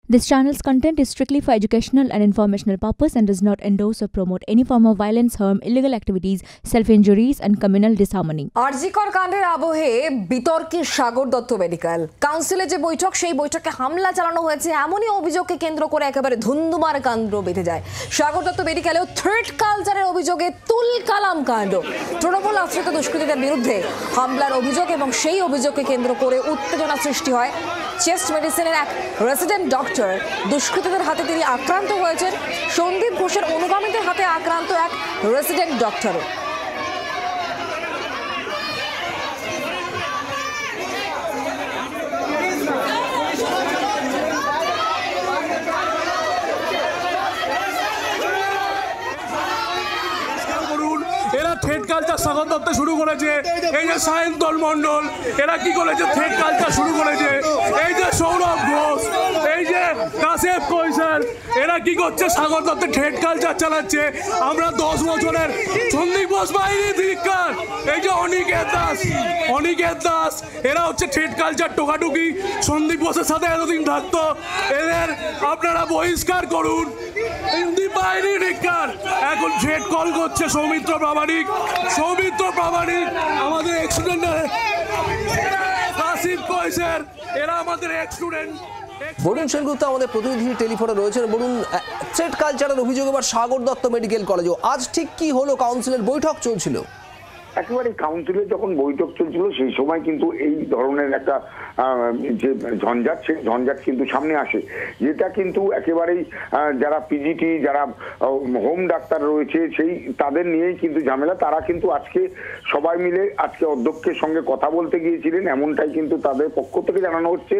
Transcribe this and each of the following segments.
This channel's content is strictly for educational and informational purpose and does not endorse or promote any form of violence, harm, illegal activities, self-injuries and communal disharmony. RG Kar কাণ্ডের আবহে বিতর্কে Sagar Dutta medical কাউন্সিলে যে বৈঠক সেই বৈঠকে হামলা চালানো হয়েছে এমনই অভিযোগকে কেন্দ্র করে একেবারে ধুন্ধুমার কাণ্ড বেঁধে যায়। সাগর দত্ত মেডিকেলেও থ্রেট কালচারের অভিযোগে তুলকালাম কাণ্ড। তৃণমূল আশ্রিত দুষ্কৃতীদের বিরুদ্ধে হামলার অভিযোগ এবং সেই অভিযোগকে কেন্দ্র করে উত্তেজনা সৃষ্টি হয়। চেস্ট মেডিসিনের এক রেসিডেন্ট ডক্টর দুষ্কৃতীদের হাতে তিনি আক্রান্ত হয়েছেন। সন্দীপ ঘোষের অনুগামীদের হাতে আক্রান্ত এক রেসিডেন্ট ডক্টরও। এরা থ্রেট কালচার সাগর দত্ত শুরু করেছে, এই যে সায়ন্তন মণ্ডল এরা কি করেছে, থ্রেট কালচার শুরু করেছে, এই যে সৌরভ ঘোষ, এই যে কাশেপ কৈশল, এরা কি করছে, সাগর দত্তের থ্রেট কালচার চালাচ্ছে। আমরা 10 বছরের সন্দীপ ঘোষ বাহিনী ধিক্কার, এই যে অনিকেত দাস এরা হচ্ছে থ্রেট কালচার টোকাটুকি। সন্দীপ ঘোষের সাথে এতদিন থাকতো, এদের আপনারা বহিষ্কার করুন। সন্দীপ বাহিনী ধিক্কার, এখন থ্রেট কল করছে সৌমিত্র প্রামাণিক আমাদের এক্স স্টুডেন্ট, কাশিপ কৈশল এরা আমাদের এক্স স্টুডেন্ট। বরুণ সেনগুপ্ত আমাদের প্রতিনিধি টেলিফোনে রয়েছেন। বরুণ, থ্রেট কালচারের অভিযোগ এবার সাগর দত্ত মেডিকেল কলেজেও আজ ঠিক কি হলো? কাউন্সিলের বৈঠক চলছিল, একেবারে কাউন্সিলের যখন বৈঠক চলছিল সেই সময় কিন্তু এই ধরনের একটা যে ঝঞ্ঝাট, সেই ঝঞ্ঝাট কিন্তু সামনে আসে, যেটা কিন্তু একেবারেই যারা পিজিটি, যারা হোম ডাক্তার রয়েছে সেই তাদের নিয়েই কিন্তু ঝামেলা। তারা কিন্তু আজকে সবাই মিলে আজকে অধ্যক্ষের সঙ্গে কথা বলতে গিয়েছিলেন, এমনটাই কিন্তু তাদের পক্ষ থেকে জানানো হচ্ছে।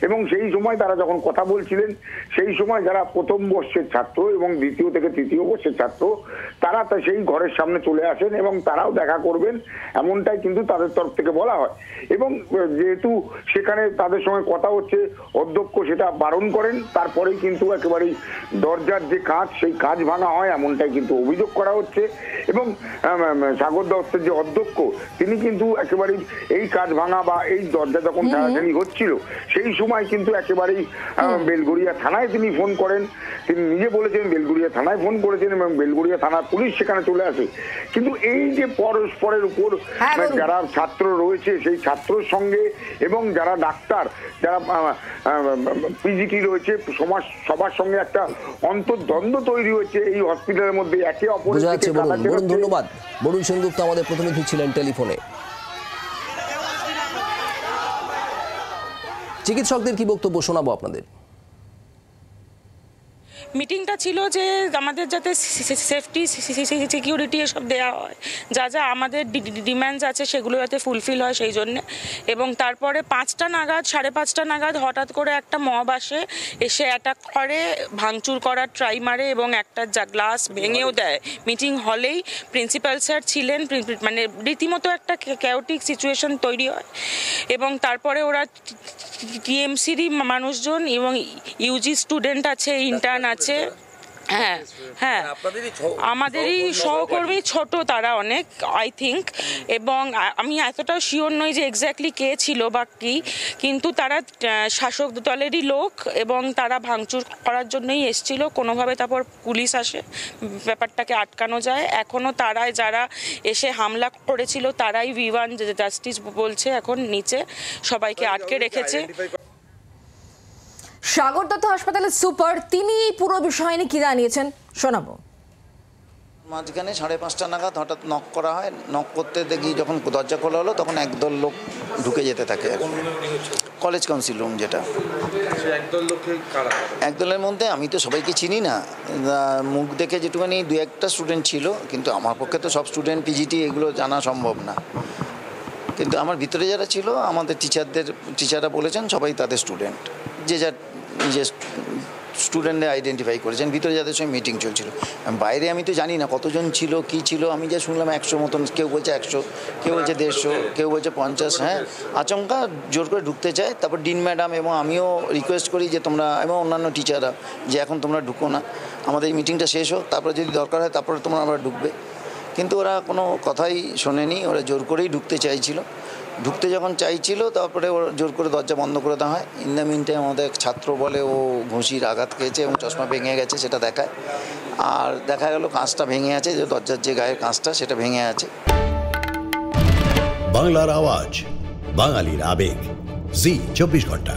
এবং সেই সময় তারা যখন কথা বলছিলেন সেই সময় যারা প্রথম বর্ষের ছাত্র এবং দ্বিতীয় থেকে তৃতীয় বর্ষের ছাত্র তারা সেই ঘরের সামনে চলে আসেন এবং তারাও দেখা করবেন, এমনটাই কিন্তু তাদের তরফ থেকে বলা হয়। এবং যেহেতু সেখানে তাদের সঙ্গে কথা হচ্ছে, অধ্যক্ষ সেটা বারণ করেন, তারপরেই কিন্তু একেবারেই দরজার যে কাঁচ সেই কাঁচ ভাঙা হয়, এমনটাই কিন্তু অভিযোগ করা হচ্ছে। এবং সাগর দত্তের যে অধ্যক্ষ তিনি কিন্তু একেবারেই এই কাঁচ ভাঙা বা এই দরজা যখন ঠেলাঠেলি হচ্ছিল সেই সময় কিন্তু একেবারেই বেলঘরিয়া থানায় তিনি ফোন করেন। তিনি নিজে বলেছেন বেলঘরিয়া থানায় ফোন করেছেন এবং বেলঘরিয়া থানার পুলিশ সেখানে চলে আসে। কিন্তু এই যে পরস্পরের উপর যারা ছাত্র রয়েছে সেই ছাত্রর সঙ্গে এবং যারা ডাক্তার, যারা পিজিটি রয়েছে, সবার সঙ্গে একটা অন্তর্দ্বন্দ্ব তৈরি হয়েছে এই হসপিটালের মধ্যে, একে অপরের দিকে। ধন্যবাদ। বরুণ সেনগুপ্ত আমাদের প্রতিনিধি ছিলেন টেলিফোনে। চিকিৎসকদের কি বক্তব্য শোনাবো আপনাদের। মিটিংটা ছিল যে আমাদের যাতে সেফটি সিকিউরিটি এসব দেওয়া হয়, যা যা আমাদের ডিম্যান্ডস আছে সেগুলো যাতে ফুলফিল হয় সেই জন্যে। এবং তারপরে 5টা নাগাদ 5:30 নাগাদ হঠাৎ করে একটা মব আসে, এসে অ্যাটাক করে, ভাঙচুর করার ট্রাই মারে এবং একটা গ্লাস ভেঙেও দেয়। মিটিং হলেই প্রিন্সিপাল স্যার ছিলেন, মানে রীতিমতো একটা ক্যাওটিক সিচুয়েশন তৈরি হয়। এবং তারপরে ওরা টিএমসিরই মানুষজন এবং ইউজি স্টুডেন্ট আছে, ইন্টার্ন আছে, হ্যাঁ হ্যাঁ আমাদেরই সহকর্মী, ছোট তারা অনেক আই থিঙ্ক। এবং আমি এতটাও শিওর নই যে এক্স্যাক্টলি কে ছিল বা কি, কিন্তু তারা শাসক দলেরই লোক এবং তারা ভাঙচুর করার জন্যই এসছিল কোনোভাবে। তারপর পুলিশ আসে, ব্যাপারটাকে আটকানো যায়। এখনও তারাই যারা এসে হামলা করেছিল তারাই V1 জাস্টিস বলছে, এখন নিচে সবাইকে আটকে রেখেছে। সাগর দত্ত হাসপাতালের সুপার তিনি পুরো বিষয় নিয়ে কি জানিয়েছেন শোনাবো। মাঝখানে 5:30 নাগাদ হঠাৎ নক করা হয়। নক করতে দেখি যখন দরজা খোলা হলো তখন একদল লোক ঢুকে যেতে থাকে। কলেজ কাউন্সিল রুম যেটা, একদলের মধ্যে আমি তো সবাইকে চিনি না, মুখ দেখে যেটুখানি 2-1টা স্টুডেন্ট ছিল, কিন্তু আমার পক্ষে তো সব স্টুডেন্ট পিজিটি এগুলো জানা সম্ভব না। কিন্তু আমার ভিতরে যারা ছিল আমাদের টিচাররা বলেছেন সবাই তাদের স্টুডেন্ট, যে যার নিজের স্টুডেন্টরা আইডেন্টিফাই করেছেন। ভিতরে যাদের সঙ্গে মিটিং চলছিল, বাইরে আমি তো জানি না কতজন ছিল কি ছিল, আমি যা শুনলাম 100 মতন, কেউ বলছে 100, কেউ বলছে 150, কেউ বলছে 50। হ্যাঁ, আচমকা জোর করে ঢুকতে চায়। তারপর ডিন ম্যাডাম এবং আমিও রিকোয়েস্ট করি যে তোমরা এবং অন্যান্য টিচাররা যে এখন তোমরা ঢুকো না, আমাদের এই মিটিংটা শেষ হোক, তারপরে যদি দরকার হয় তারপরে তোমরা আবার ঢুকবে। কিন্তু ওরা কোনো কথাই শোনেনি, ওরা জোর করেই ঢুকতে চাইছিল। ঢুকতে যখন চাইছিল তারপরে ওর জোর করে দরজা বন্ধ করে দেওয়া হয়। ইন দ্য মিন টাইম আমাদের ছাত্র বলে ও ঘুষির আঘাত খেয়েছে এবং চশমা ভেঙে গেছে সেটা দেখায়, আর দেখা গেল কাঁচটা ভেঙে আছে, যে দরজার যে গায়ের কাঁচটা সেটা ভেঙে আছে। বাংলার আওয়াজ, বাঙালির আবেগ, জি 24 ঘন্টা।